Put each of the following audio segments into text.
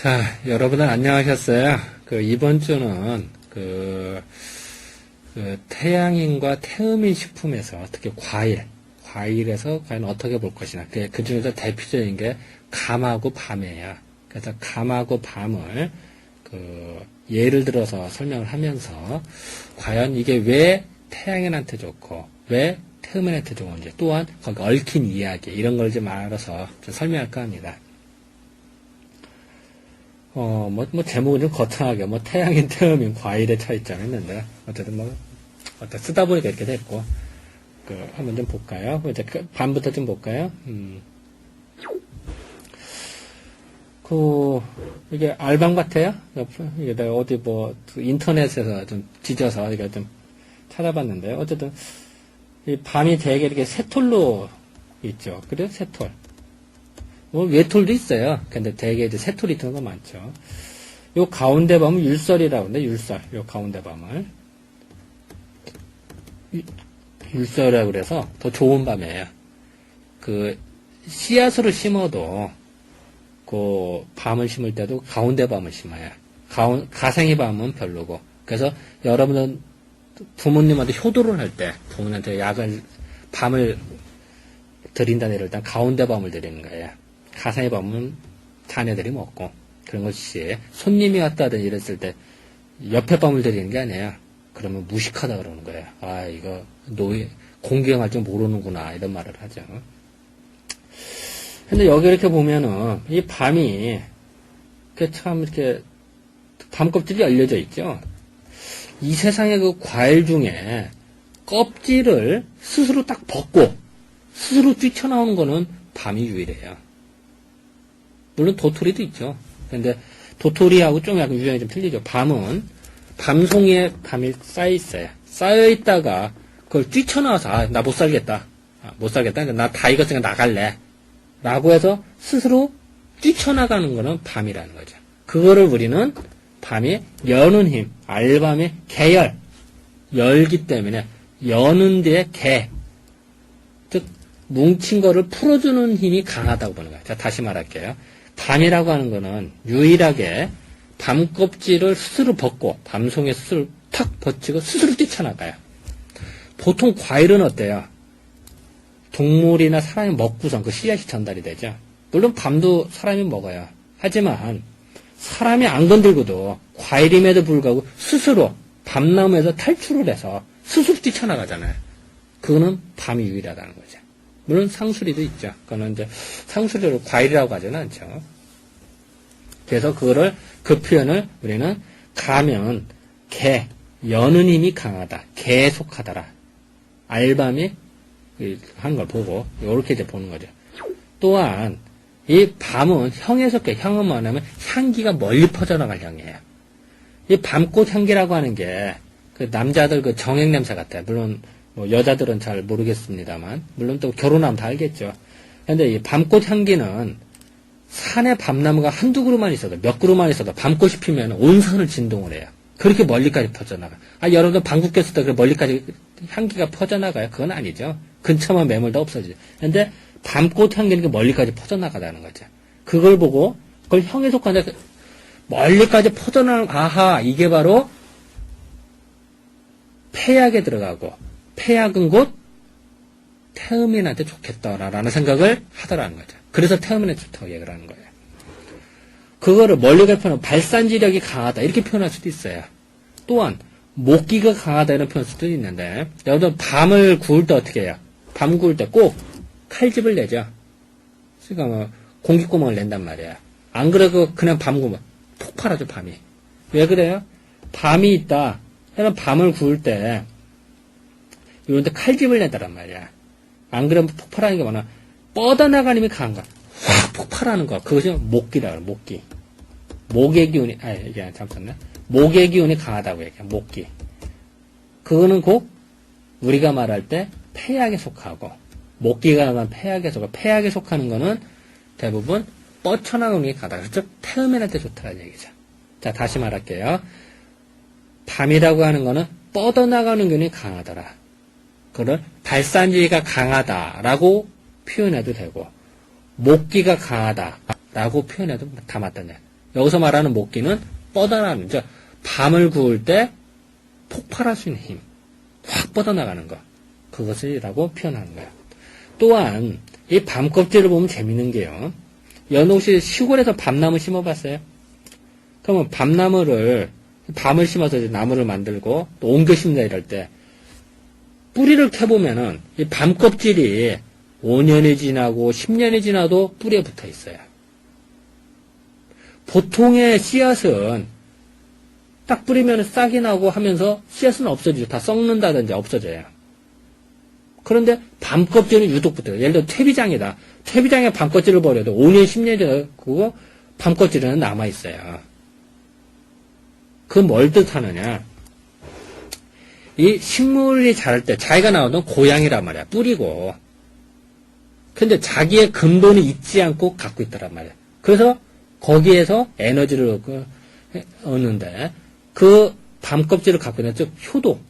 자, 여러분들 안녕하셨어요? 이번 주는 태양인과 태음인 식품에서 특히 과일에서 과연 어떻게 볼 것이냐. 그 중에서 대표적인 게 감하고 밤이에요. 그래서 감하고 밤을 예를 들어서 설명을 하면서 과연 이게 왜 태양인한테 좋고 왜 태음인한테 좋은지, 또한 거기 얽힌 이야기 이런 걸 좀 알아서 좀 설명할까 합니다. 제목은 좀 거창하게, 태양인, 태음인, 과일의 차이점 했는데, 어쨌든 쓰다 보니까 이렇게 됐고, 한번 좀 볼까요? 이제 밤부터 좀 볼까요? 이게 알밤 같아요? 이게 내가 어디 인터넷에서 좀 뒤져서 이게 좀 찾아봤는데, 어쨌든, 이 밤이 되게 이렇게 세 톨로 있죠. 그래요? 세 톨. 외톨도 있어요. 근데 대개 이제 새톨이 드는 거 많죠. 요 가운데 밤은 율설이라고 하는데, 율설. 요 가운데 밤을. 율설이라고 그래서 더 좋은 밤이에요. 씨앗으로 심어도, 밤을 심을 때도 가운데 밤을 심어요. 가생이 밤은 별로고. 그래서 여러분은 부모님한테 효도를 할 때, 부모님한테 밤을 드린다는 이럴 때 가운데 밤을 드리는 거예요. 가상의 밤은 자녀들이 먹고, 그런 것이 손님이 왔다든 이랬을 때 옆에 밤을 드리는 게 아니에요. 그러면 무식하다 그러는 거예요. 아, 이거 공경할 줄 모르는구나, 이런 말을 하죠. 근데 여기 이렇게 보면은 이 밤이 참 이렇게 밤 껍질이 열려져 있죠. 이 세상의 과일 중에 껍질을 스스로 딱 벗고 스스로 뛰쳐나오는 거는 밤이 유일해요. 물론 도토리도 있죠. 근데 도토리하고 좀 약간 유형이 좀 틀리죠. 밤은 밤송이에 밤이 쌓여 있어요. 쌓여 있다가 그걸 뛰쳐나와서 나 못 살겠다. 나 다 익었으니까 나갈래. 라고 해서 스스로 뛰쳐나가는 거는 밤이라는 거죠. 그거를 우리는 밤이 여는 힘, 알밤의 계열, 열기 때문에 여는 데에 개, 즉 뭉친 거를 풀어주는 힘이 강하다고 보는 거예요. 자, 다시 말할게요. 밤이라고 하는 거는 유일하게 밤 껍질을 스스로 벗고 밤송에 스스로 탁 벗치고 스스로 뛰쳐나가요. 보통 과일은 어때요? 동물이나 사람이 먹고선 그 씨앗이 전달이 되죠. 물론 밤도 사람이 먹어요. 하지만 사람이 안 건들고도 과일임에도 불구하고 스스로 밤나무에서 탈출을 해서 스스로 뛰쳐나가잖아요. 그거는 밤이 유일하다는 거죠. 물론 상수리도 있죠. 그거는 이제 상수리를 과일이라고 하지는 않죠. 그래서 그 표현을 우리는 가면 여는 힘이 강하다. 개에 속하더라. 알밤이 한 걸 보고 이렇게 이제 보는 거죠. 또한 이 밤은 형에 속해. 형은 뭐냐면 향기가 멀리 퍼져나갈 향이에요. 이 밤꽃 향기라고 하는 게 남자들 정액 냄새 같아요. 물론 여자들은 잘 모르겠습니다만, 물론 또 결혼하면 다 알겠죠. 근데 이 밤꽃 향기는 산에 밤나무가 한두 그루만 있어도, 몇 그루만 있어도 밤꽃이 피면 온 산을 진동을 해요. 그렇게 멀리까지 퍼져나가. 여러분들 방귀 꼈을 때 멀리까지 향기가 퍼져나가요? 그건 아니죠. 근처만 매물도 없어지죠. 근데 밤꽃 향기는 멀리까지 퍼져나가다는 거죠. 그걸 보고, 그걸 형에 속하는데 멀리까지 퍼져나가, 이게 바로 폐약에 들어가고, 폐약은 곧 태음인한테 좋겠다라는 생각을 하더라는 거죠. 그래서 태음인한테 좋다고 얘기를 하는 거예요. 그거를 멀리 갈 표현은 발산지력이 강하다 이렇게 표현할 수도 있어요. 또한 목기가 강하다 이런 표현할 수도 있는데, 여러분 밤을 구울 때 어떻게 해요? 밤 구울 때 꼭 칼집을 내죠. 그러니까 공기구멍을 낸단 말이에요. 안 그래도 그냥 밤 구우면 폭발하죠, 밤이. 왜 그래요? 밤이 있다. 그냥 밤을 구울 때 이런데 칼집을 낸다란 말이야. 안 그러면 폭발하는 게 뭐냐? 뻗어나가는 힘이 강한 거야. 확 폭발하는 거. 그것이 목기라 그래, 목기. 목의 기운이, 이게 잠깐만요. 목의 기운이 강하다고 얘기해, 목기. 그거는 곧 우리가 말할 때 폐약에 속하고, 목기가 강한 폐약에 속하고, 폐약에 속하는 거는 대부분 뻗쳐나가는 게 강하다. 그래서 태음인한테 좋다는 얘기죠. 자, 다시 말할게요. 밤이라고 하는 거는 뻗어나가는 기운이 강하더라. 그걸 발산지가 강하다라고 표현해도 되고, 목기가 강하다라고 표현해도 다 맞다냐. 여기서 말하는 목기는 뻗어나가는, 밤을 구울 때 폭발할 수 있는 힘, 확 뻗어나가는 거, 그것이라고 표현하는 거예요. 또한 이 밤 껍질을 보면 재밌는 게요. 여러분 혹시 시골에서 밤나무 심어봤어요? 그러면 밤나무를 밤을 심어서 이제 나무를 만들고 또 옮겨 심는다 이럴 때 뿌리를 캐보면은 이 밤 껍질이 5년이 지나고 10년이 지나도 뿌리에 붙어 있어요. 보통의 씨앗은 딱 뿌리면 싹이 나고 하면서 씨앗은 없어지죠. 다 썩는다든지 없어져요. 그런데 밤 껍질은 유독 붙어요. 예를 들어 퇴비장이다. 퇴비장에 밤 껍질을 버려도 5년, 10년 지나고 밤 껍질은 남아있어요. 그건 뭘 뜻하느냐. 이 식물이 자랄 때 자기가 나오던 고향이란 말이야. 뿌리고. 근데 자기의 근본이 잊지 않고 갖고 있다란 말이야. 그래서 거기에서 에너지를 얻는데 그 밤껍질을 갖고 있는 즉 효도.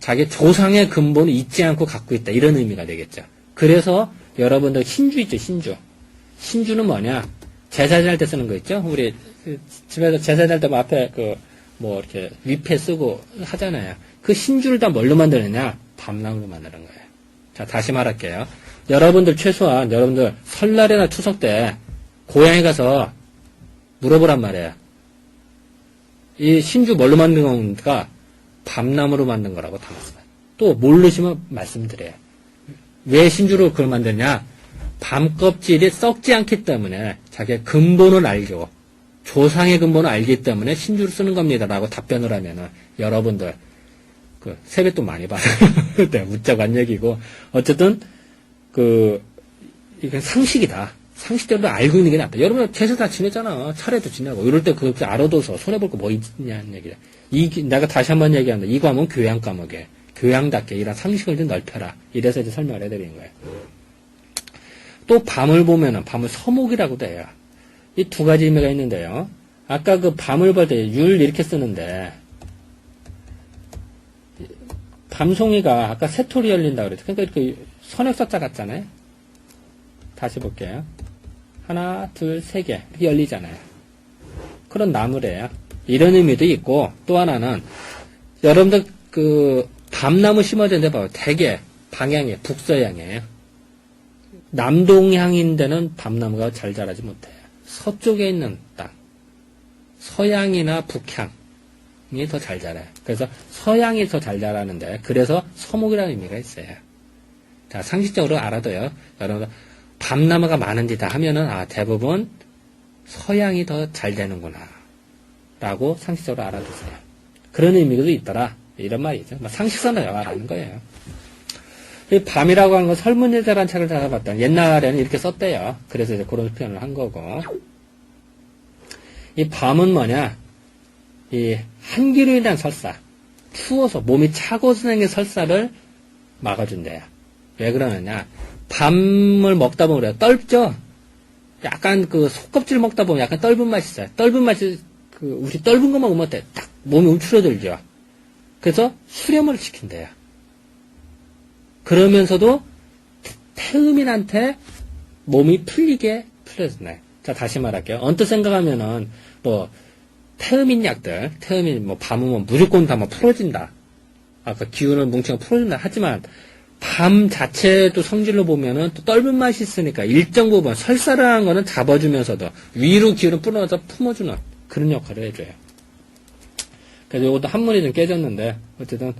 자기 조상의 근본을 잊지 않고 갖고 있다. 이런 의미가 되겠죠. 그래서 여러분들 신주 있죠. 신주. 신주는 뭐냐. 제사 지낼 때 쓰는 거 있죠. 우리 집에서 제사 지낼 때 뭐 앞에 이렇게 위패 쓰고 하잖아요. 그 신주를 다 뭘로 만드느냐? 밤나무로 만드는 거예요. 자, 다시 말할게요. 여러분들 최소한 여러분들 설날이나 추석 때 고향에 가서 물어보란 말이에요. 이 신주 뭘로 만든 건가? 밤나무로 만든 거라고 담았어요. 또 모르시면 말씀드려요. 왜 신주로 그걸 만드냐? 밤 껍질이 썩지 않기 때문에 자기의 근본을 알고 조상의 근본을 알기 때문에 신주를 쓰는 겁니다라고 답변을 하면은 여러분들 세뱃돈 많이 받아요. 내가 묻자고 한 얘기고 어쨌든 이건 상식이다. 상식대로 알고 있는 게 낫다. 여러분 제사 다 지내잖아. 차례도 지내고 이럴 때 그렇게 알아둬서 손해볼 거 뭐 있냐는 얘기야. 내가 다시 한번 얘기한다. 이 과목은 교양 과목이에요. 교양답게 이런 상식을 좀 넓혀라. 이래서 이제 설명을 해드리는 거예요. 또 밤을 보면은 밤을 서목이라고도 해요. 이 두 가지 의미가 있는데요. 아까 그 밤을 볼 때 율 이렇게 쓰는데 밤송이가 아까 새토리 열린다고 그랬죠. 그러니까 이렇게 선역사자 같잖아요. 다시 볼게요. 하나, 둘, 세 개 이렇게 열리잖아요. 그런 나무래요. 이런 의미도 있고 또 하나는 여러분들 밤나무 심어진 데 봐요. 대개 방향이 북서향이에요. 남동향인 데는 밤나무가 잘 자라지 못해요. 서쪽에 있는 땅, 서양이나 북향이 더 잘 자라요. 그래서 서양이 더 잘 자라는데 그래서 서목이라는 의미가 있어요. 자, 상식적으로 알아둬요. 여러분 밤나무가 많은 데다 하면은 대부분 서양이 더 잘 되는구나 라고 상식적으로 알아두세요. 그런 의미도 있더라. 이런 말이죠. 상식선을 알아는 거예요. 이 밤이라고 하는 건 설문예제라는 책을 찾아봤더니 옛날에는 이렇게 썼대요. 그래서 이제 그런 표현을 한 거고. 이 밤은 뭐냐? 이 한기로 인한 설사. 추워서 몸이 차고 생긴 설사를 막아준대요. 왜 그러느냐? 밤을 먹다 보면 그래요. 떫죠? 약간 속껍질 먹다 보면 약간 떫은 맛이 있어요. 떫은 맛이 우리 떫은 것만 먹으면 딱 몸이 움츠러들죠. 그래서 수렴을 시킨대요. 그러면서도 태음인한테 몸이 풀리게 풀려주네. 자, 다시 말할게요. 언뜻 생각하면은 태음인 약들, 태음인 밤은 무조건 다 풀어진다. 아까 기운을 뭉치면 풀어진다. 하지만 밤 자체도 성질로 보면은 또 떫은 맛이 있으니까 일정 부분 설사를 하는 거는 잡아주면서도 위로 기운을 뿌려서 품어주는 그런 역할을 해줘요. 그래서 이것도 한문이 좀 깨졌는데 어쨌든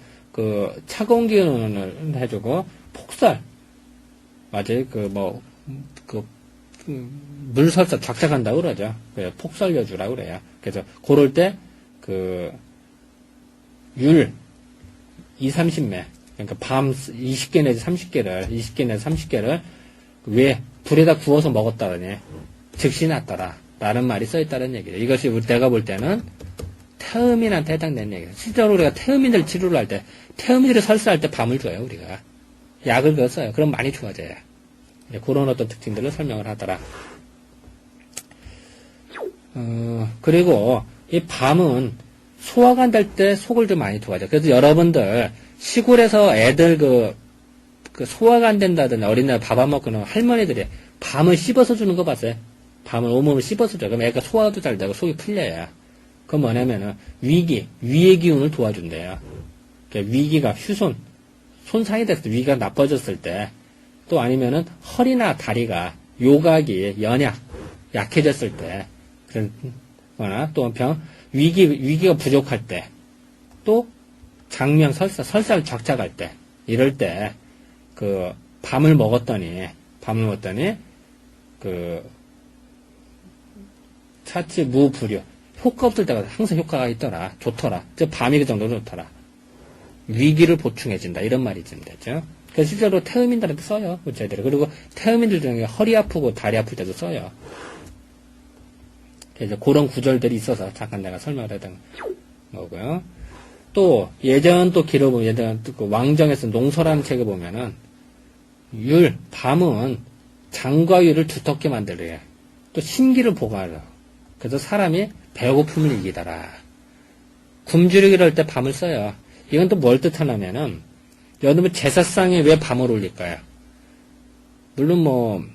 차가운 기운을 해주고 폭설 맞아요. 물설사 작작한다고 그러죠. 폭설여주라고 그래요. 그래서 그럴 때 율 20-30매 그러니까 밤 20개 내지 20개 내지 30개를 왜 불에다 구워서 먹었다더니 즉시 낫더라 라는 말이 써있다는 얘기죠. 이것이 내가 볼 때는 태음인한테 해당되는 얘기예요. 실제로 우리가 태음인들 치료를 할 때 태음인들이 설사할 때 밤을 줘요. 우리가 약을 써요. 그럼 많이 좋아져요. 그런 어떤 특징들을 설명을 하더라. 그리고 이 밤은 소화가 안 될 때 속을 좀 많이 도와줘. 그래서 여러분들 시골에서 애들 소화가 안 된다든지 어린애 밥 안 먹고는 할머니들이 밤을 씹어서 주는 거 봤어요? 밤을 온몸을 씹어서 줘. 그럼 애가 소화도 잘 되고 속이 풀려야. 그건 뭐냐면은 위기, 위의 기운을 도와준대요. 그러니까 위기가 휴손, 손상이 됐을 때, 위기가 나빠졌을 때, 또 아니면은 허리나 다리가 요각이 연약, 약해졌을 때, 그러거나 또 위기가 부족할 때, 또 장명, 설사를 작작할 때, 이럴 때, 밤을 먹었더니, 차치 무불효. 효과 없을 때가 항상 효과가 있더라. 좋더라. 밤이 그 정도로 좋더라. 위기를 보충해준다. 이런 말이 좀 되죠. 그래서 실제로 태음인들한테 써요. 우체들이. 그리고 태음인들 중에 허리 아프고 다리 아플 때도 써요. 그래서 그런 구절들이 있어서 잠깐 내가 설명을 했던 거고요. 또 예전 또 기록 보면 예전 그 왕정에서 농서라는 책에 보면은 밤은 장과 유를 두텁게 만들어요. 또 신기를 보관하라. 그래서 사람이 배고픔을 이기더라. 굶주리기를 할 때 밤을 써요. 이건 또 뭘 뜻하냐면은 여러분 제사상에 왜 밤을 올릴까요? 물론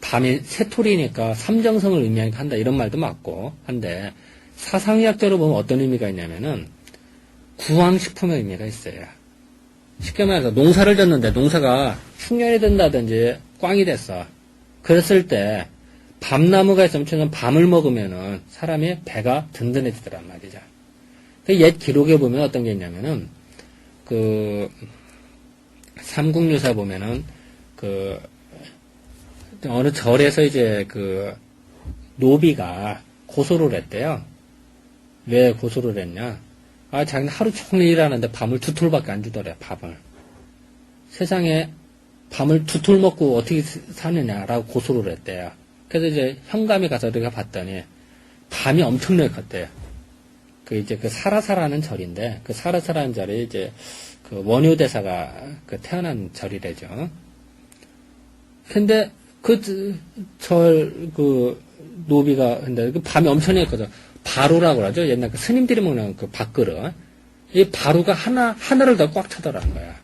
밤이 새토리니까 삼정성을 의미하니까 한다 이런 말도 맞고 한데 사상의학적으로 보면 어떤 의미가 있냐면은 구황식품의 의미가 있어요. 쉽게 말해서 농사를 졌는데 농사가 흉년이 된다든지 꽝이 됐어. 그랬을 때 밤나무가 있으면 밤을 먹으면은 사람이 배가 든든해지더란 말이죠. 옛 기록에 보면 어떤 게 있냐면은 삼국유사 보면은 어느 절에서 이제 노비가 고소를 했대요. 왜 고소를 했냐? 자기는 하루 종일 일하는데 밤을 2톨밖에 안 주더래, 밥을. 세상에 밤을 2톨 먹고 어떻게 사느냐라고 고소를 했대요. 그래서 이제 현감이 가서 우리가 봤더니 밤이 엄청나게 컸대요. 이제 사라사라는 절인데, 사라사라는 절이 이제 원효대사가 태어난 절이래죠. 근데 노비가, 근데 밤이 엄청나게 커서 바루라고 그러죠. 옛날 스님들이 먹는 밥그릇. 이 바루가 하나를 더 꽉 차더라는 거야.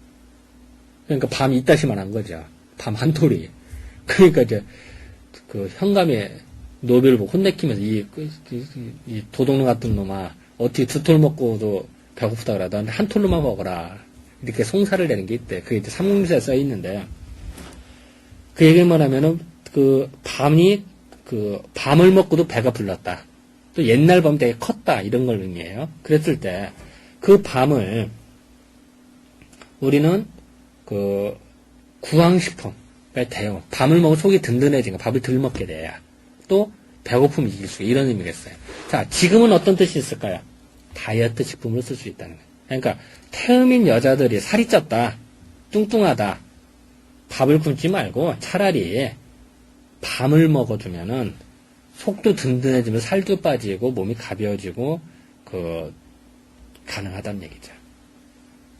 그러니까 밤이 이따시만한 거죠. 밤 한 톨이. 그러니까 이제 현감이 노비를 보고 혼내키면서 이 도둑놈 같은 놈아 어떻게 2톨 먹고도 배고프다 그래. 너한테 한 톨로만 먹어라. 이렇게 송사를 내는 게 있대. 그게 이제 삼국유사에 써 있는데 그 얘기를 뭐냐면은 밤을 먹고도 배가 불렀다. 또 옛날 밤 되게 컸다 이런 걸 의미해요. 그랬을 때 그 밤을 우리는 구황식품 돼요. 밤을 먹으면 속이 든든해지니까 밥을 덜 먹게 돼야 또 배고픔을 이길 수 있고 이런 의미겠어요. 자, 지금은 어떤 뜻이 있을까요? 다이어트 식품으로 쓸 수 있다는 거예요. 그러니까 태음인 여자들이 살이 쪘다, 뚱뚱하다, 밥을 굶지 말고 차라리 밤을 먹어주면은 속도 든든해지면 살도 빠지고 몸이 가벼워지고 가능하다는 얘기죠.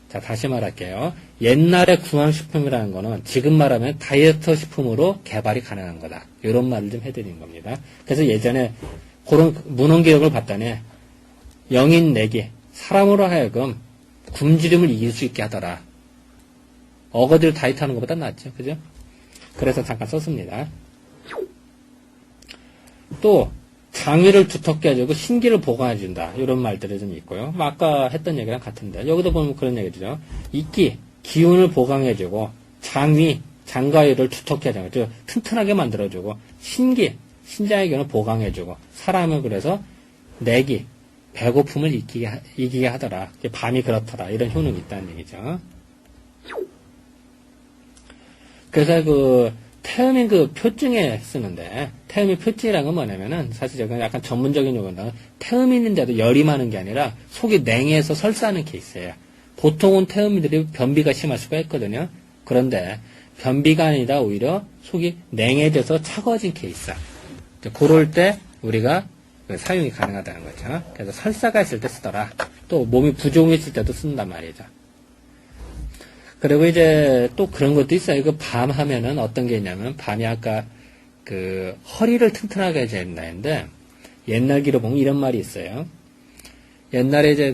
자, 다시 말할게요. 옛날의 구황식품이라는 거는 지금 말하면 다이어트 식품으로 개발이 가능한 거다. 이런 말을 좀 해드리는 겁니다. 그래서 예전에 그런 문헌기록을 봤더니 영인 내기, 사람으로 하여금 굶주림을 이길 수 있게 하더라. 어거지로 다이어트하는 것보다 낫죠. 그죠? 그래서 잠깐 썼습니다. 또 장위를 두텁게 해주고 신기를 보강해준다. 이런 말들이 좀 있고요. 아까 했던 얘기랑 같은데 여기도 보면 그런 얘기죠. 이끼, 기운을 보강해주고 장위, 장가위를 두텁게 해주고 튼튼하게 만들어주고 신기, 신장의 기운을 보강해주고 사람은 그래서 내기, 배고픔을 이기게 하더라. 밤이 그렇더라. 이런 효능이 있다는 얘기죠. 그래서 태음인 표증에 쓰는데, 태음인 표증이라는 건 뭐냐면은, 사실 제가 약간 전문적인 용어인데, 태음인인데도 열이 많은 게 아니라, 속이 냉해서 설사하는 케이스예요. 보통은 태음인들이 변비가 심할 수가 있거든요. 그런데, 변비가 아니라 오히려 속이 냉해져서 차가워진 케이스. 그럴 때, 우리가 사용이 가능하다는 거죠. 그래서 설사가 있을 때 쓰더라. 또 몸이 부종했을 때도 쓴단 말이죠. 그리고 이제 또 그런 것도 있어요. 밤 하면은 어떤 게 있냐면, 밤이 아까 허리를 튼튼하게 해줘야 된다는데, 옛날 기로 보면 이런 말이 있어요. 옛날에 이제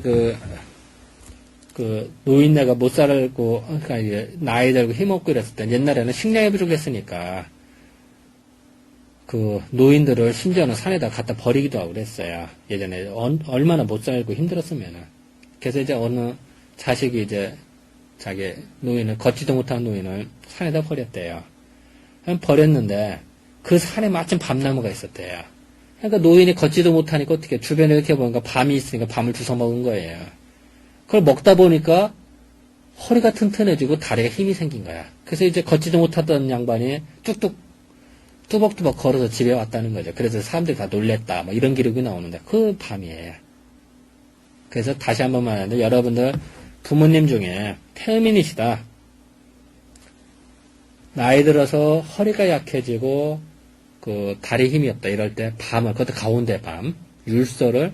노인네가 못 살고, 그러니까 이제 나이 들고 힘없고 이랬을 때, 옛날에는 식량이 부족했으니까, 그 노인들을 심지어는 산에다 갖다 버리기도 하고 그랬어요. 예전에 얼마나 못 살고 힘들었으면은. 그래서 이제 어느 자식이 이제 자기 노인을 걷지도 못한 노인을 산에다 버렸대요. 버렸는데 그 산에 마침 밤나무가 있었대요. 그러니까 노인이 걷지도 못하니까 어떻게 주변에 이렇게 보니까 밤이 있으니까 밤을 주워 먹은 거예요. 그걸 먹다 보니까 허리가 튼튼해지고 다리가 힘이 생긴 거야. 그래서 이제 걷지도 못하던 양반이 뚜벅뚜벅 걸어서 집에 왔다는 거죠. 그래서 사람들이 다 놀랬다. 뭐 이런 기록이 나오는데 그 밤이에요. 그래서 다시 한 번만 하는데 여러분들 부모님 중에 태음인이시다. 나이 들어서 허리가 약해지고 그 다리 힘이 없다 이럴 때 밤을 그것도 가운데 밤 율소를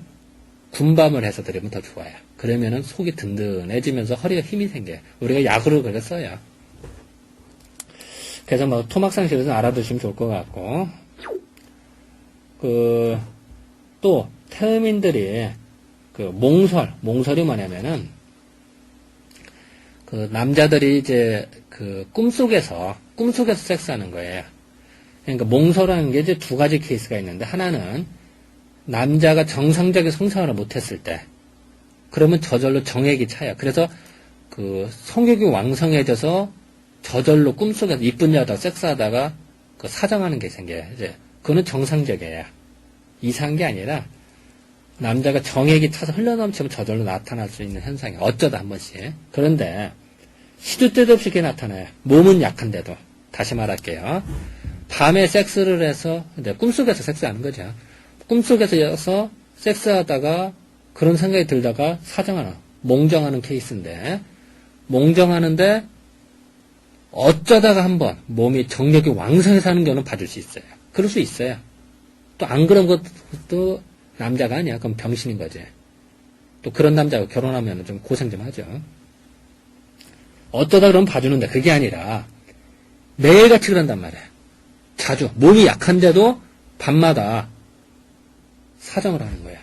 군밤을 해서 드리면 더 좋아요. 그러면은 속이 든든해지면서 허리가 힘이 생겨요. 우리가 약으로 그렇게 써요. 그래서 뭐 토막상실에서 알아두시면 좋을 것 같고 또 태음인들이 그 몽설이 뭐냐면은 그 남자들이 이제 그 꿈속에서 섹스하는 거예요. 그러니까 몽설하는 게 이제 두 가지 케이스가 있는데 하나는 남자가 정상적인 성생활을 못했을 때 그러면 저절로 정액이 차요. 그래서 그 성욕이 왕성해져서 저절로 꿈속에서 이쁜 여자와 섹스하다가 그 사정하는 게 생겨요. 이제 그거는 정상적이에요. 이상한 게 아니라 남자가 정액이 차서 흘러넘치면 저절로 나타날 수 있는 현상이에요. 어쩌다 한 번씩. 그런데 시도 때도 없이 그게 나타나요. 몸은 약한데도. 다시 말할게요. 밤에 섹스를 해서 이제 꿈속에서 섹스하는 거죠. 꿈속에서 섹스하다가 그런 생각이 들다가 사정하는 몽정하는 케이스인데 몽정하는데 어쩌다가 한번 몸이 정력이 왕성해서 하는 경우는 봐줄 수 있어요. 그럴 수 있어요. 또 안 그런 것도 남자가 아니야. 그럼 병신인 거지. 또 그런 남자가 결혼하면 좀 고생 좀 하죠. 어쩌다 그러면 봐주는데 그게 아니라 매일같이 그런단 말이야. 자주. 몸이 약한데도 밤마다 사정을 하는 거야.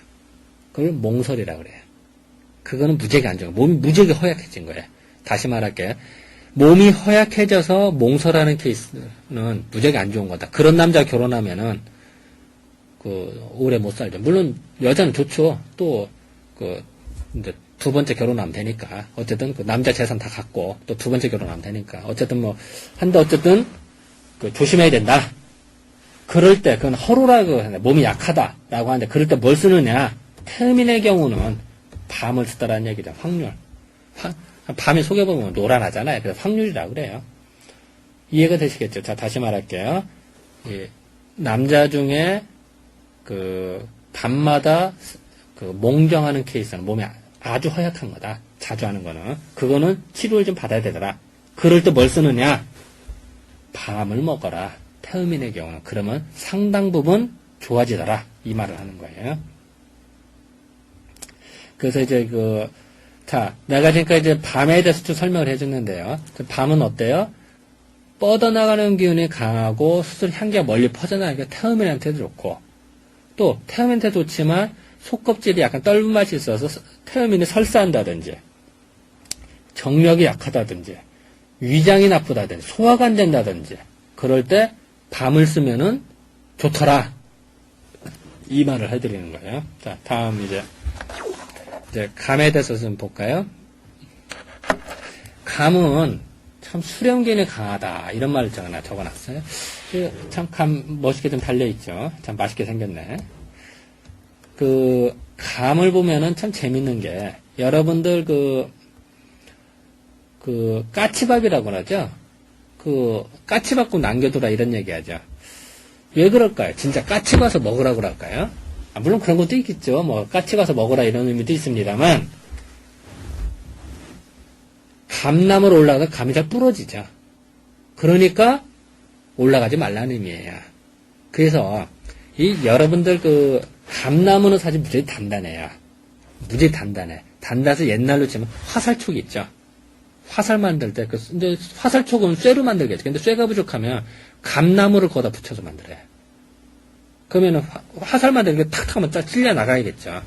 그걸 몽설이라고 그래요. 그거는 무지하게 안 좋은 거야. 몸이 무지하게 허약해진 거야. 다시 말할게. 몸이 허약해져서 몽설하는 케이스는 무지하게 안 좋은 거다. 그런 남자 결혼하면은 오래 못 살죠. 물론 여자는 좋죠. 또 이제 두 번째 결혼하면 되니까. 어쨌든 남자 재산 다 갖고 또 두 번째 결혼하면 되니까. 어쨌든 어쨌든 조심해야 된다. 그럴 때 그건 허로라고 하는데 몸이 약하다라고 하는데 그럴 때 뭘 쓰느냐? 태음인의 경우는 밤을 쓰다라는 얘기죠. 확률. 밤에 속여보면 노란하잖아요. 그래서 확률이라고 그래요. 이해가 되시겠죠? 자, 다시 말할게요. 남자 중에 밤마다 몽정하는 케이스는 몸이 아주 허약한 거다. 자주 하는 거는. 그거는 치료를 좀 받아야 되더라. 그럴 때 뭘 쓰느냐? 밤을 먹어라. 태음인의 경우는. 그러면 상당 부분 좋아지더라. 이 말을 하는 거예요. 그래서 이제 내가 지금까지 이제 밤에 대해서 좀 설명을 해줬는데요. 밤은 어때요? 뻗어나가는 기운이 강하고 수술 향기가 멀리 퍼져나가니까 태음인한테도 좋고, 또 태음인한테 좋지만 속껍질이 약간 떫은 맛이 있어서 태음인이 설사한다든지, 정력이 약하다든지, 위장이 나쁘다든지, 소화가 안 된다든지, 그럴 때 밤을 쓰면은 좋더라. 이 말을 해드리는 거예요. 자, 다음 이제 감에 대해서 좀 볼까요? 감은 참 수령기운이 강하다. 이런 말을 적어놨어요. 참 감 멋있게 좀 달려있죠. 참 맛있게 생겼네. 감을 보면은 참 재밌는 게, 여러분들 까치밥이라고 그러죠? 까치밥국 남겨두라 이런 얘기 하죠. 왜 그럴까요? 진짜 까치 가서 먹으라고 그럴까요? 물론 그런 것도 있겠죠. 까치 가서 먹으라 이런 의미도 있습니다만, 감나무로 올라가서 감이 잘 부러지죠. 그러니까 올라가지 말라는 의미예요. 그래서 여러분들 감나무는 사실 무지하게 단단해요. 무지하게 단단해. 단단해서 옛날로 치면 화살촉 있죠. 화살 만들 때 근데 화살촉은 쇠로 만들겠죠. 근데 쇠가 부족하면 감나무를 거기다 붙여서 만들어요. 그러면은 화살 만들게 탁 하면 딱 찔려 나가야겠죠.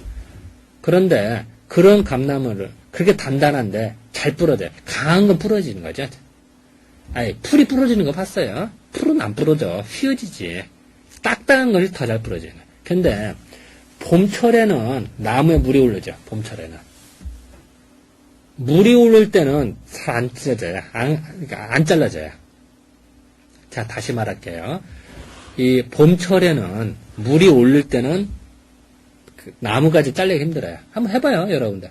그런데 그런 감나무를 그렇게 단단한데 잘 부러져요. 강한 건 부러지는 거죠. 아니, 풀이 부러지는 거 봤어요? 풀은 안 부러져. 휘어지지. 딱딱한 것이 더 잘 부러지는 거예요. 근데 봄철에는 나무에 물이 오르죠. 봄철에는. 물이 오를 때는 잘 안 찢어져요. 그러니까 안 잘라져요. 자, 다시 말할게요. 이 봄철에는 물이 오를 때는 그 나무가지 잘리기 힘들어요. 한번 해봐요, 여러분들.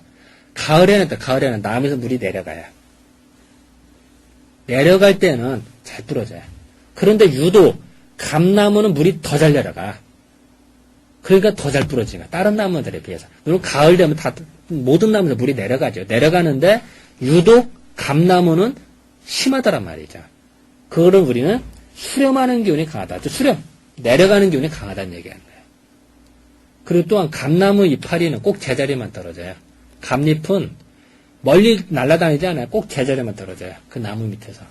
가을에는 나무에서 물이 내려가요. 내려갈 때는 잘 부러져요. 그런데 유독 감나무는 물이 더 잘 내려가. 그러니까 더 잘 부러지는 거야. 다른 나무들에 비해서. 물론 가을 되면 모든 나무에서 물이 내려가죠. 내려가는데 유독 감나무는 심하다란 말이죠. 그거를 우리는 수렴하는 기운이 강하다. 수렴. 내려가는 기운이 강하다는 얘기하는 거예요. 그리고 또한 감나무 이파리는 꼭 제자리만 떨어져요. 감잎은 멀리 날아다니지 않아요. 꼭 제자리만 떨어져요. 그 나무 밑에서.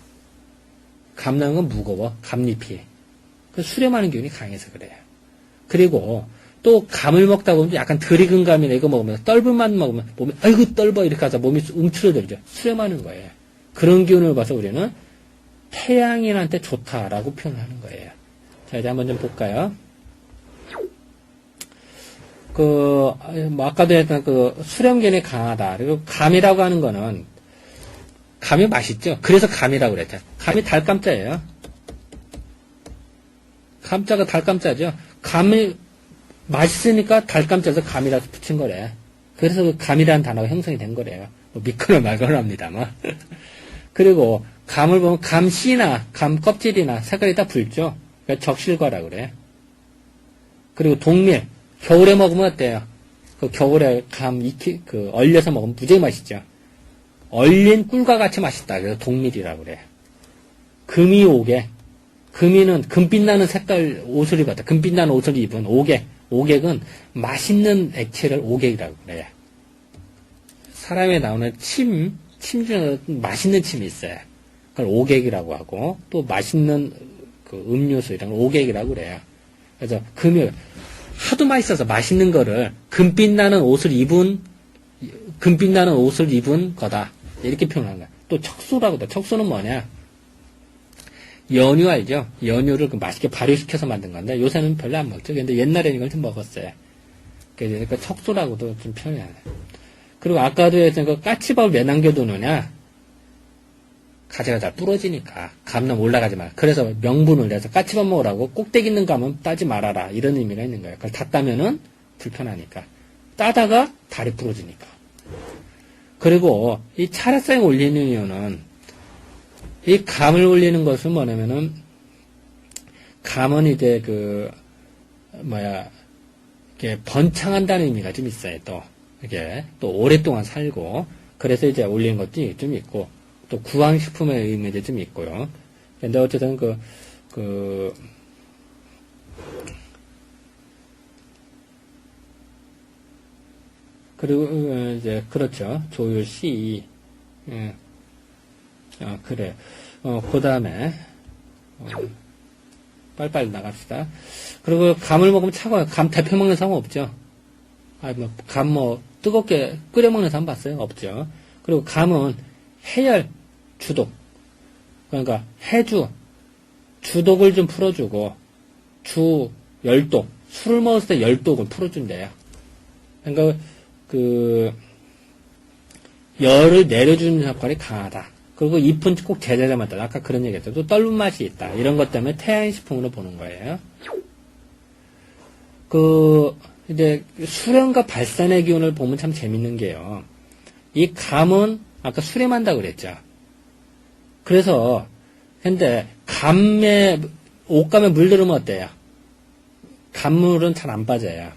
감나무는 무거워. 감잎이. 그 수렴하는 기운이 강해서 그래요. 그리고 또 감을 먹다 보면 약간 덜 익은 감이나 이거 먹으면 떫은만 먹으면 몸이 아이고 떫어 이렇게 하자 몸이 움츠러들죠. 수렴하는 거예요. 그런 기운을 봐서 우리는 태양인한테 좋다라고 표현하는 거예요. 자, 이제 한번 좀 볼까요? 아까도 했던 수렴기운이 강하다. 그리고 감이라고 하는 거는, 감이 맛있죠? 그래서 감이라고 그랬죠. 감이 달감자예요. 감자가 달감자죠. 감이 맛있으니까 달감자에서 감이라고 붙인 거래. 그래서 그 감이라는 단어가 형성이 된 거래요. 뭐 믿거나 말거나 합니다만. 그리고 감을 보면 감씨나 감 껍질이나 색깔이 다 붉죠. 그러니까 적실과라 그래. 그리고 동밀. 겨울에 먹으면 어때요? 그 겨울에 감 얼려서 먹으면 무지하게 맛있죠. 얼린 꿀과 같이 맛있다. 그래서 동밀이라고 그래요. 금이 오개. 금이는 금빛 나는 색깔 옷을 입었다. 금빛 나는 옷을 입은 오개. 오객은 맛있는 액체를 오객이라고 그래요. 사람에 나오는 침 중에 맛있는 침이 있어요. 그걸 오객이라고 하고, 또 맛있는 그 음료수 이런 걸 오객이라고 그래요. 그래서 금이 하도 맛있어서 맛있는 거를 금빛 나는 옷을 입은 거다. 이렇게 표현하는 거야. 또 척수라고 돼. 척수는 뭐냐? 연유 알죠? 연유를 맛있게 발효시켜서 만든 건데 요새는 별로 안 먹죠. 근데 옛날에는 이걸 좀 먹었어요. 그러니까 척수라고도 좀 표현해요. 그리고 아까도 했던 그 까치밥을 왜 남겨두느냐? 가지가 잘 부러지니까 감나무 올라가지 마라. 그래서 명분을 내서 까치밥 먹으라고 꼭대기 있는 감은 따지 말아라. 이런 의미가 있는 거예요. 그걸 다 따면은 불편하니까. 따다가 다리 부러지니까. 그리고 이 차례상에 올리는 이유는 이 감을 올리는 것은 뭐냐면은 감은 이제 이게 번창한다는 의미가 좀 있어요. 또 이게 또 오랫동안 살고 그래서 이제 올리는 것도 좀 있고 또 구황식품의 의미도 좀 있고요. 근데 어쨌든 그리고 이제 그렇죠. 조율 C. 그래. 그 다음에 빨리빨리 나갑시다. 그리고 감을 먹으면 차가워요. 감 데펴 먹는 사람 없죠. 감 뜨겁게 끓여 먹는 사람 봤어요? 없죠. 그리고 감은 해열, 주독. 그러니까 주독을 좀 풀어주고, 열독. 술을 먹었을 때 열독을 풀어준대요. 그러니까, 열을 내려주는 역할이 강하다. 그리고 잎은 꼭 제자리만 떨어. 아까 그런 얘기 했죠. 또 떫은 맛이 있다. 이런 것 때문에 태양식품으로 보는 거예요. 이제 수렴과 발산의 기운을 보면 참 재밌는 게요. 이 감은 아까 수렴한다고 그랬죠. 그래서, 근데 옷감에 물들으면 어때요? 감물은 잘 안 빠져요.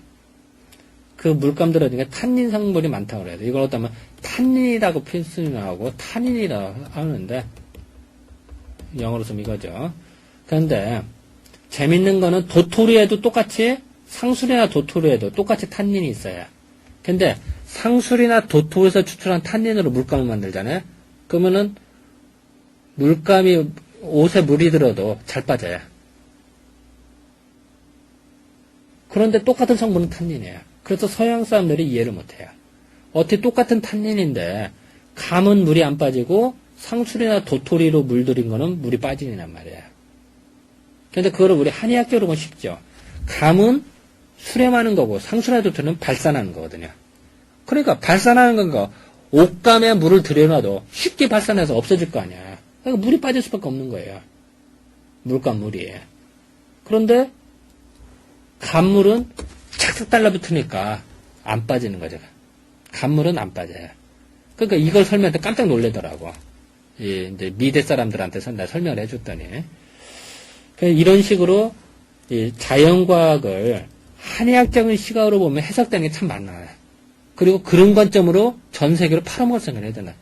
그 물감들은 그러니까 탄닌 성분이 많다고 그래요. 이걸 어쩌면 탄닌이라고 표현하고 탄닌이라고 하는데 영어로 쓰면 이거죠. 그런데 재밌는 거는 도토리에도 똑같이 상술이나 도토리에도 똑같이 탄닌이 있어요. 근데 상술이나 도토리에서 추출한 탄닌으로 물감을 만들잖아요. 그러면은 물감이 옷에 물이 들어도 잘 빠져요. 그런데 똑같은 성분은 탄닌이에요. 그래서 서양 사람들이 이해를 못해요. 어떻게 똑같은 탄닌인데 감은 물이 안 빠지고 상술이나 도토리로 물들인 거는 물이 빠지느란 말이에요. 근데 그거를 우리 한의학적으로 보면 쉽죠. 감은 수렴하는 거고 상수라도트는 발산하는 거거든요. 그러니까 발산하는 건가 옷감에 물을 들여놔도 쉽게 발산해서 없어질 거 아니야. 그러니까 물이 빠질 수밖에 없는 거예요. 물감 물이. 그런데 감물은 착착 달라붙으니까 안 빠지는 거죠. 감물은 안 빠져요. 그러니까 이걸 설명할 때 깜짝 놀래더라고. 이제 미대 사람들한테서 내가 설명을 해줬더니. 이런 식으로 자연과학을 한의학적인 시각으로 보면 해석되는 게 참 많아요. 그리고 그런 관점으로 전 세계로 팔아먹을 생각을 해야 되나.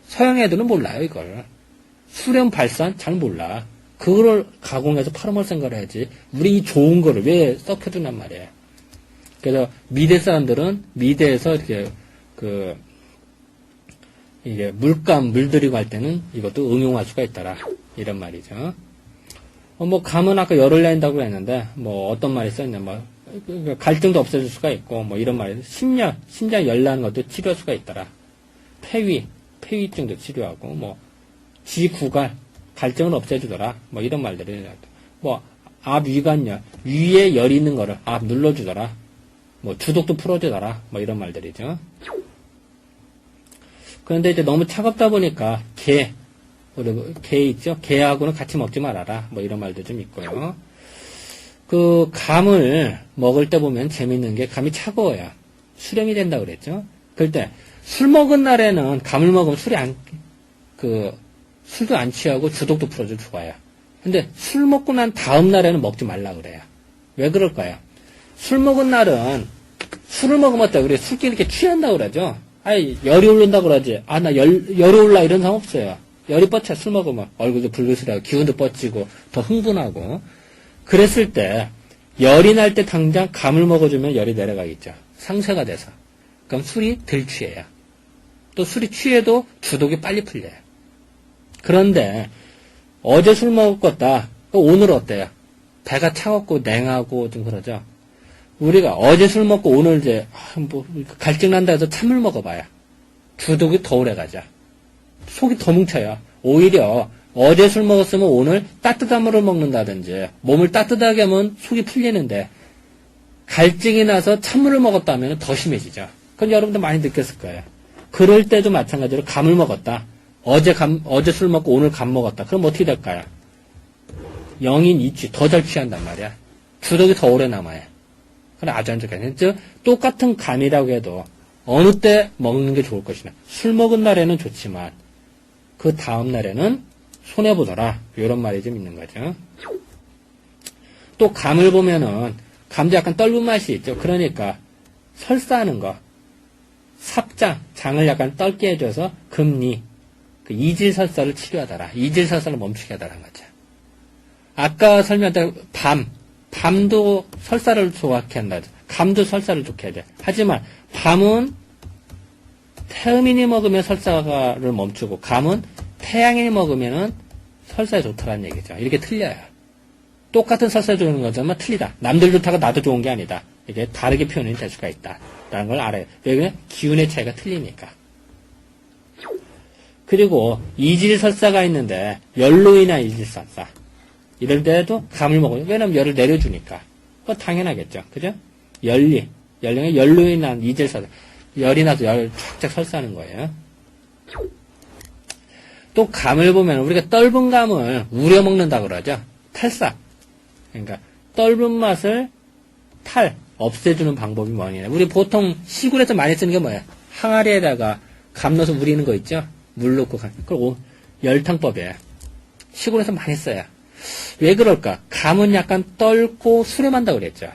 서양 애들은 몰라요, 이걸. 수렴 발산 잘 몰라. 그거를 가공해서 팔아먹을 생각을 해야지. 우리 이 좋은 거를 왜 썩혀두냔 말이에요. 그래서 미대 사람들은 미대에서 이렇게 이게 물감 물들이고 할 때는 이것도 응용할 수가 있더라. 이런 말이죠. 뭐 감은 아까 열을 낸다고 했는데 뭐 어떤 말이 써있냐 뭐 갈증도 없애줄 수가 있고 뭐 이런 말이 심장 열 나는 것도 치료할 수가 있더라. 폐위증도 치료하고 뭐 지구갈 갈증을 없애주더라. 뭐 이런 말들이 뭐 앞 위관열 위에 열이 있는 거를 앞 눌러주더라. 뭐 주독도 풀어주더라. 뭐 이런 말들이죠. 그런데 이제 너무 차갑다 보니까 게 있죠? 게하고는 같이 먹지 말아라. 뭐 이런 말도 좀 있고요. 그 감을 먹을 때 보면 재밌는 게 감이 차가워요. 수렴이 된다고 그랬죠? 그럴 때 술 먹은 날에는 감을 먹으면 술도 안 취하고 주독도 풀어줘 좋아요. 근데 술 먹고 난 다음 날에는 먹지 말라 그래요. 왜 그럴까요? 술 먹은 날은 술을 먹으면 어때? 우리 술끼리 이렇게 취한다고 그러죠? 아니, 열이 오른다고 그러지. 아, 나 열이 올라 이런 상황 없어요. 열이 뻗쳐 술 먹으면 얼굴도 불그스하고 기운도 뻗치고 더 흥분하고 그랬을 때 열이 날 때 당장 감을 먹어주면 열이 내려가겠죠. 상쇄가 돼서. 그럼 술이 덜 취해요. 또 술이 취해도 주독이 빨리 풀려요. 그런데 어제 술 먹었다. 오늘 어때요? 배가 차갑고 냉하고 좀 그러죠. 우리가 어제 술 먹고 오늘 이제 갈증 난다 해서 찬물 먹어봐요. 주독이 더 오래 가죠. 속이 더 뭉쳐요. 오히려 어제 술 먹었으면 오늘 따뜻한 물을 먹는다든지 몸을 따뜻하게 하면 속이 풀리는데 갈증이 나서 찬물을 먹었다면 더 심해지죠. 그건 여러분들 많이 느꼈을 거예요. 그럴 때도 마찬가지로 감을 먹었다. 어제 술 먹고 오늘 감 먹었다. 그럼 어떻게 될까요? 영인 이취, 더 잘 취한단 말이야. 주독이 더 오래 남아요. 그래 아주 안 좋겠네. 즉 똑같은 감이라고 해도 어느 때 먹는 게 좋을 것이냐. 술 먹은 날에는 좋지만 그 다음 날에는 손해보더라. 이런 말이 좀 있는 거죠. 또 감을 보면은 감도 약간 떫은 맛이 있죠. 그러니까 설사하는 거. 삽장, 장을 약간 떫게 해줘서 금리, 그 이질설사를 치료하더라. 이질설사를 멈추게 하더라는 거죠. 아까 설명한 밤도 설사를 좋게 한다. 감도 설사를 좋게 하죠. 하지만 밤은 태음인이 먹으면 설사를 멈추고 감은 태양인이 먹으면 설사에 좋다는 얘기죠. 이렇게 틀려요. 똑같은 설사에 좋은 거지만 틀리다. 남들 좋다고 나도 좋은 게 아니다. 이게 다르게 표현이 될 수가 있다. 라는 걸 알아요. 왜냐면 기운의 차이가 틀리니까. 그리고 이질설사가 있는데 열로 인한 이질설사. 이럴 때도 감을 먹어요. 왜냐면 열을 내려주니까. 그거 당연하겠죠. 그죠? 열로 인한 이질설사. 열이 나서 열 쫙쫙 설사하는 거예요. 또 감을 보면 우리가 떫은 감을 우려 먹는다 그러죠. 탈삭. 그러니까 떫은 맛을 없애주는 방법이 뭐냐. 우리 보통 시골에서 많이 쓰는 게 뭐야? 항아리에다가 감 넣어서 우리는 거 있죠? 물 넣고 그리고 열탕법이에요. 시골에서 많이 써요. 왜 그럴까? 감은 약간 떫고 수렴한다 그랬죠.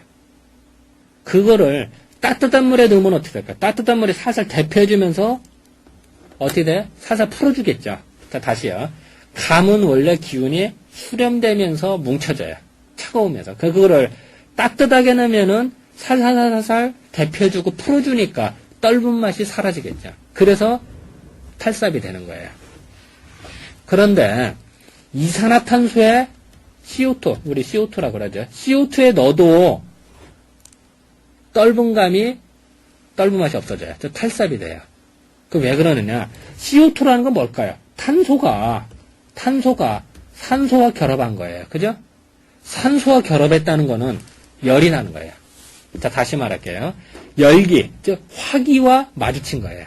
그거를 따뜻한 물에 넣으면 어떻게 될까? 따뜻한 물에 살살 데펴주면서 어떻게 돼? 살살 풀어주겠죠. 자, 다시요. 감은 원래 기운이 수렴되면서 뭉쳐져요. 차가우면서. 그거를 따뜻하게 넣으면은 살살살살 데펴주고 풀어주니까 떫은 맛이 사라지겠죠. 그래서 탈삽이 되는 거예요. 그런데 이산화탄소에 CO2, 우리 CO2라고 그러죠. CO2에 넣어도 떫은 맛이 없어져요. 탈삽이 돼요. 그 왜 그러느냐? CO2라는 건 뭘까요? 탄소가 산소와 결합한 거예요. 그죠? 산소와 결합했다는 거는 열이 나는 거예요. 자, 다시 말할게요. 열기, 즉 화기와 마주친 거예요.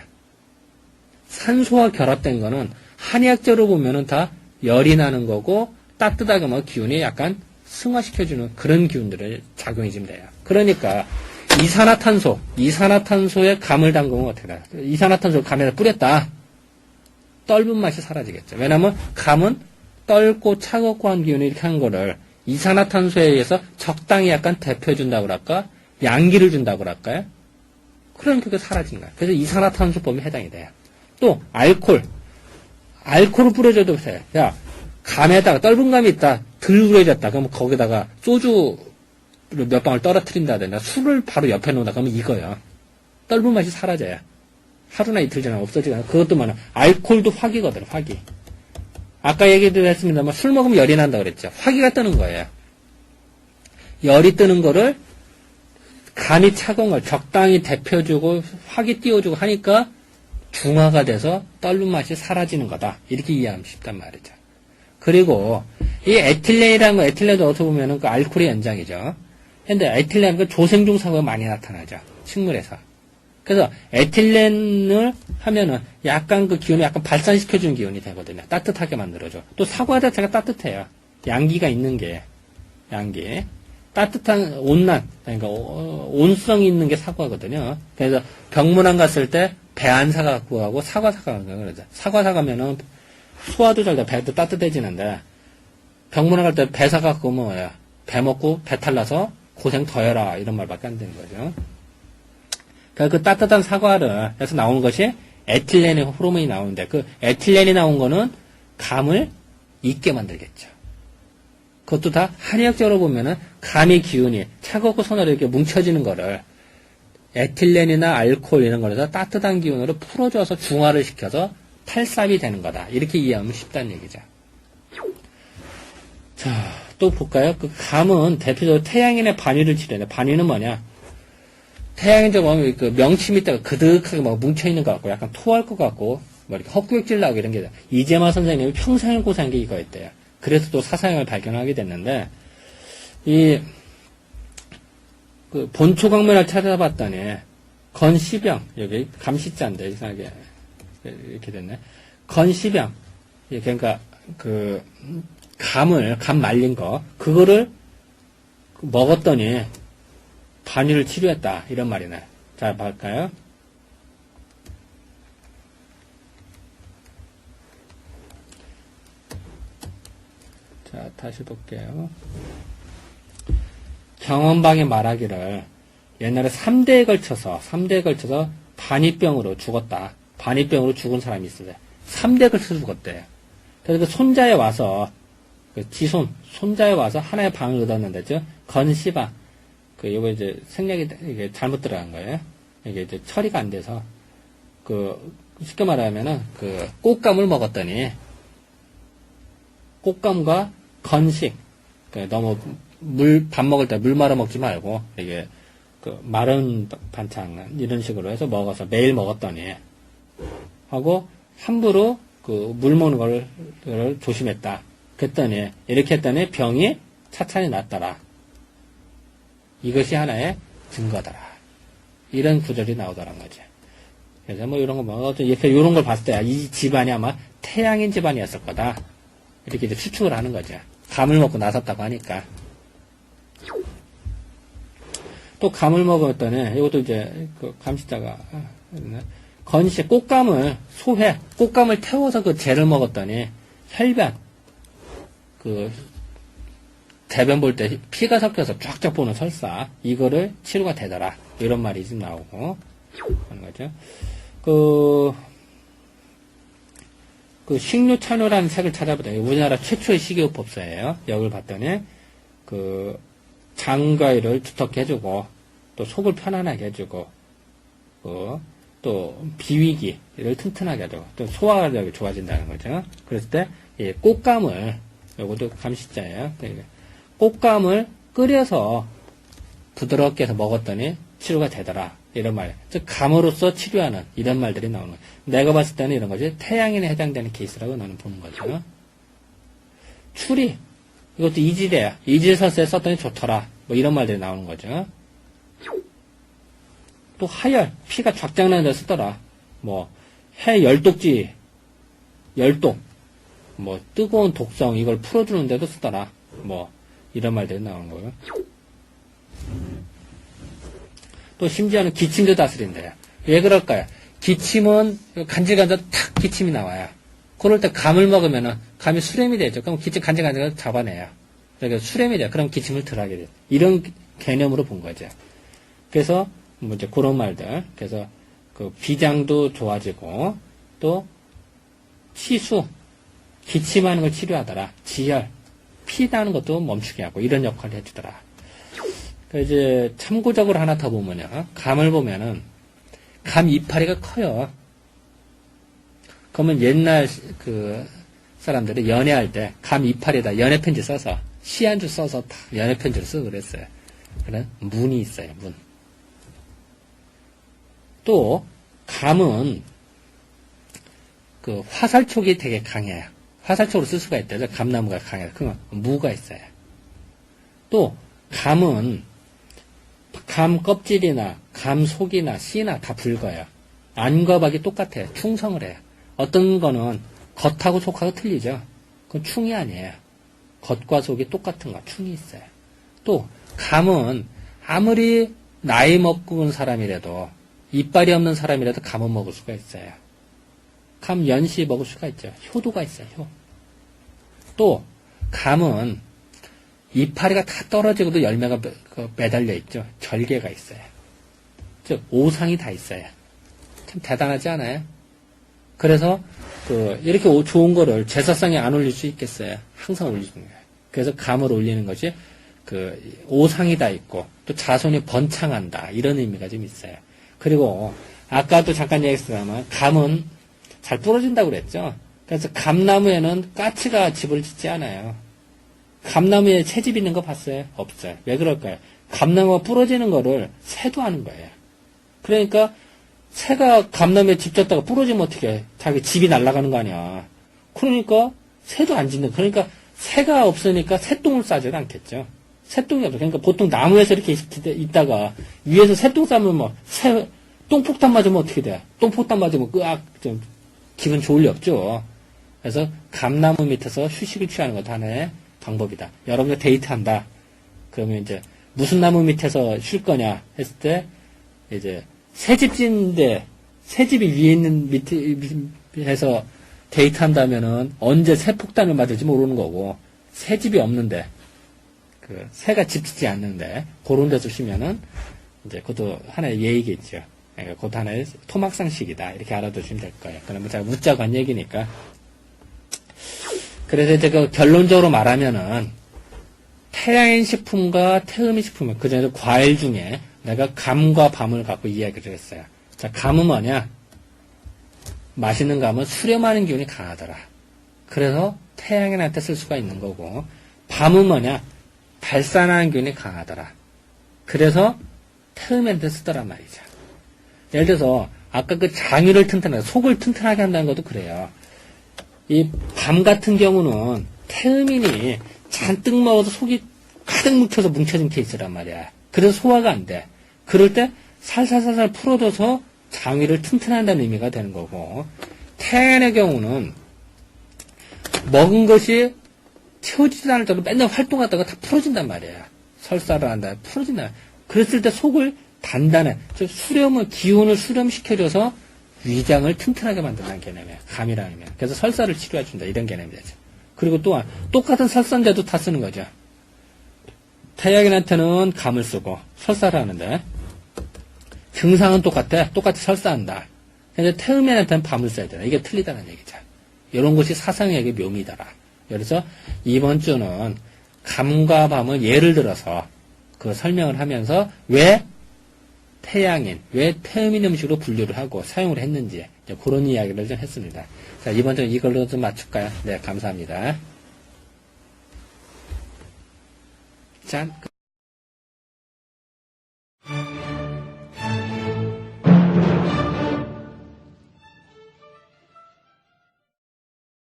산소와 결합된 거는 한의학적으로 보면은 다 열이 나는 거고 따뜻하게 뭐 기운이 약간 승화시켜주는 그런 기운들을 작용해주면 돼요. 그러니까 이산화탄소에 감을 담그면 어떻게 돼요? 이산화탄소를 감에다 뿌렸다. 떫은 맛이 사라지겠죠. 왜냐하면 감은 떫고 차갑고 한 기운이 이렇게 한 거를 이산화탄소에 의해서 적당히 약간 대표해준다고 그럴까? 양기를 준다고 그럴까요? 그럼 그게 사라진 거야. 그래서 이산화탄소법에 해당이 돼요. 또 알코올을 뿌려줘도 돼요. 야, 감에다가 떫은 감이 있다. 덜 우려졌다. 그러면 거기다가 소주를 몇 방울 떨어뜨린다든가 술을 바로 옆에 놓는다. 그러면 익어요. 떫은 맛이 사라져요. 하루나 이틀 지나면 없어지거나. 그것도 많아. 알코올도 화기거든, 화기. 아까 얘기도 했습니다만 술 먹으면 열이 난다 그랬죠. 화기가 뜨는 거예요. 열이 뜨는 거를 간이 차가운 걸 적당히 데펴주고 화기 띄워주고 하니까 중화가 돼서 떫은 맛이 사라지는 거다. 이렇게 이해하면 쉽단 말이죠. 그리고 이 에틸렌이라는 거, 에틸렌도 어떻게 보면은 그 알코올의 연장이죠. 근데 에틸렌은 그 조생중 사고가 많이 나타나죠. 식물에서. 그래서 에틸렌을 하면은 약간 그 기운을 약간 발산시켜주는 기운이 되거든요. 따뜻하게 만들어줘. 또 사과 자체가 따뜻해요. 양기가 있는 게, 양기. 따뜻한 온난, 그러니까 온성이 있는 게 사과거든요. 그래서 병문안 갔을 때 배 안 사갖고 가고 사과 사가는 거예요. 그러죠. 사과 사가면은 소화도 잘 돼, 배도 따뜻해지는데 병문안 갈 때 배 사갖고 뭐야? 배 먹고 배탈 나서 고생 더 해라 이런 말밖에 안 되는 거죠. 그러니까 그 따뜻한 사과를 해서 나오는 것이 에틸렌의 호르몬이 나오는데 그 에틸렌이 나온 거는 감을 익게 만들겠죠. 그것도 다 한의학적으로 보면은 감의 기운이 차갑고 선으로 이렇게 뭉쳐지는 거를 에틸렌이나 알코올 이런 거에서 따뜻한 기운으로 풀어줘서 중화를 시켜서 탈삽이 되는 거다. 이렇게 이해하면 쉽다는 얘기죠. 자, 또 볼까요? 그 감은 대표적으로 태양인의 반위를 치료해. 반위는 뭐냐? 태양인 좀 보면 그 명치 밑에가 그득하게 막 뭉쳐있는 것 같고 약간 토할 것 같고 뭐 이렇게 헛구역질 나고 이런 게 이재마 선생님이 평생을 고생한 게 이거였대요. 그래서 또 사상을 발견하게 됐는데 그 본초강면을 찾아봤더니 건시병 여기 감시자인데 이상하게 이렇게 됐네. 건시병 그러니까 그 감 말린 거 그거를 먹었더니 반위를 치료했다 이런 말이네. 자 볼까요? 자 다시 볼게요. 경원방이 말하기를 옛날에 3대에 걸쳐서 반위병으로 죽었다. 반위병으로 죽은 사람이 있어요. 3대에 걸쳐서 죽었대요. 그래서 그 손자에 와서 그 손자에 와서 하나의 방을 얻었는데 건시바 요거 이제 생략이 이게 잘못 들어간 거예요. 이게 이제 처리가 안 돼서 쉽게 말하면은 꽃감을 먹었더니 꽃감과 건식 너무 밥 먹을 때 물 말아 먹지 말고 이게 마른 반찬 이런 식으로 해서 먹어서 매일 먹었더니 하고 함부로 물 먹는 걸 조심했다. 그랬더니 이렇게 했더니 병이 차차히 낫더라. 이것이 하나의 증거더라. 이런 구절이 나오더란 거죠. 그래서 뭐 이런 거 이렇게 이런 걸 봤을 때 이 집안이 아마 태양인 집안이었을 거다. 이렇게 이제 추측을 하는 거죠. 감을 먹고 나섰다고 하니까. 또 감을 먹었더니 이것도 이제 감시자가 건시 꽃감을 꽃감을 태워서 그 재를 먹었더니 혈변 대변 볼 때 피가 섞여서 쫙쫙 보는 설사 이거를 치료가 되더라 이런 말이 좀 나오고 하는 거죠. 식료찬호라는 책을 찾아보더니 우리나라 최초의 식이요법서예요. 여기를 봤더니 장과일을 두텁게 해주고 또 속을 편안하게 해주고 또 비위기를 튼튼하게 해주고 또 소화력이 좋아진다는 거죠. 그랬을 때 꽃감을 요것도 감시자예요. 꽃감을 끓여서 부드럽게 해서 먹었더니 치료가 되더라. 이런 말. 즉, 감으로써 치료하는 이런 말들이 나오는 거예요. 내가 봤을 때는 이런 거지. 태양인에 해당되는 케이스라고 나는 보는 거죠. 추리. 이것도 이질이에요. 이질설사에 썼더니 좋더라. 뭐 이런 말들이 나오는 거죠. 또 하열, 피가 쫙쫙나는 데 쓰더라. 뭐 해 열독지, 열독, 뭐 뜨거운 독성 이걸 풀어주는 데도 쓰더라. 뭐 이런 말들이 나오는 거예요. 또 심지어는 기침도 다스린대요. 왜 그럴까요? 기침은 간질간질 탁 기침이 나와요. 그럴 때 감을 먹으면은 감이 수렴이 되죠. 그럼 기침 간질간질 잡아내요. 그러니까 수렴이 돼요. 그럼 기침을 덜 하게 돼요. 이런 개념으로 본 거죠. 그래서 뭐 이제 그런 말들. 그래서 그 비장도 좋아지고 또 치수, 기침하는 걸 치료하더라. 지혈, 피 나는 것도 멈추게 하고 이런 역할을 해주더라. 이제 참고적으로 하나 더 보면요. 감을 보면은 감 이파리가 커요. 그러면 옛날 그 사람들이 연애할 때 감 이파리에다 연애 편지 써서 시 한 줄 써서 다 연애 편지를 쓰고 그랬어요. 그런 문이 있어요. 문. 또 감은 그 화살촉이 되게 강해요. 화살촉으로 쓸 수가 있대요. 감나무가 강해요. 그건 무가 있어요. 또 감은 감 껍질이나 감 속이나 씨나 다 붉어요. 안과 박이 똑같아요. 충성을 해요. 어떤 거는 겉하고 속하고 틀리죠. 그건 충이 아니에요. 겉과 속이 똑같은 거, 충이 있어요. 또 감은 아무리 나이 먹은 사람이라도 이빨이 없는 사람이라도 감은 먹을 수가 있어요. 감 연시 먹을 수가 있죠. 효도가 있어요. 효. 또 감은 이파리가 다 떨어지고도 열매가 매달려 있죠. 절개가 있어요. 즉 오상이 다 있어요. 참 대단하지 않아요? 그래서 이렇게 좋은 거를 제사상에 안 올릴 수 있겠어요? 항상 올리는 거예요. 그래서 감을 올리는 것이 오상이 다 있고 또 자손이 번창한다 이런 의미가 좀 있어요. 그리고 아까도 잠깐 얘기했지만 감은 잘 부러진다고 그랬죠. 그래서 감나무에는 까치가 집을 짓지 않아요. 감나무에 새집 있는 거 봤어요? 없어요. 왜 그럴까요? 감나무가 부러지는 거를 새도 하는 거예요. 그러니까 새가 감나무에 집 졌다가 부러지면 어떻게 해? 자기 집이 날아가는 거 아니야. 그러니까 새도 안 짓는. 그러니까 새가 없으니까 새똥을 싸지는 않겠죠. 새똥이 없어. 그러니까 보통 나무에서 이렇게 있다가 위에서 새똥 싸면 뭐 새 똥폭탄 맞으면 어떻게 돼? 똥폭탄 맞으면 좀 기분 좋을 리 없죠. 그래서 감나무 밑에서 휴식을 취하는 것도 하나의 방법이다. 여러분들 데이트한다. 그러면 이제 무슨 나무 밑에서 쉴 거냐 했을 때 이제 새집 짓는데 새집이 위에 있는 밑에서 데이트한다면은 언제 새 폭탄을 맞을지 모르는 거고 새집이 없는데 새가 집 짓지 않는데 그런 데서 쉬면은 이제 그것도 하나의 예의겠죠. 그러니까 그것도 하나의 토막상식이다. 이렇게 알아두시면 될 거예요. 그러면 제가 묻자고 한 얘기니까. 그래서 이제 결론적으로 말하면은 태양인 식품과 태음인 식품, 그 중에서 과일 중에 내가 감과 밤을 갖고 이야기를 했어요. 자, 감은 뭐냐? 맛있는 감은 수렴하는 기운이 강하더라. 그래서 태양인한테 쓸 수가 있는 거고, 밤은 뭐냐? 발산하는 기운이 강하더라. 그래서 태음한테 쓰더란 말이죠. 예를 들어서 아까 그 장유를 튼튼하게, 속을 튼튼하게 한다는 것도 그래요. 이 밤 같은 경우는 태음인이 잔뜩 먹어서 속이 가득 묵혀서 뭉쳐진 케이스란 말이야. 그래서 소화가 안 돼. 그럴 때 살살살살 풀어줘서 장위를 튼튼한다는 의미가 되는 거고, 태양의 경우는 먹은 것이 채워지지 않을 정도로 맨날 활동하다가 다 풀어진단 말이야. 설사를 한다. 풀어진다. 그랬을 때 속을 단단해. 즉 기운을 수렴시켜줘서 위장을 튼튼하게 만든다는 개념이야. 감이라는 게. 그래서 설사를 치료해준다. 이런 개념이 되죠. 그리고 또한 똑같은 설사인데도 다 쓰는 거죠. 태양인한테는 감을 쓰고 설사를 하는데 증상은 똑같아. 똑같이 설사한다. 근데 태음인한테는 밤을 써야 된다. 이게 틀리다는 얘기죠. 이런 것이 사상학의 묘미더라. 그래서 이번 주는 감과 밤을 예를 들어서 그 설명을 하면서 왜 태양인, 왜 태음인 음식으로 분류를 하고 사용을 했는지 그런 이야기를 좀 했습니다. 자, 이번 주는 이걸로 좀 맞출까요? 네, 감사합니다. 짠.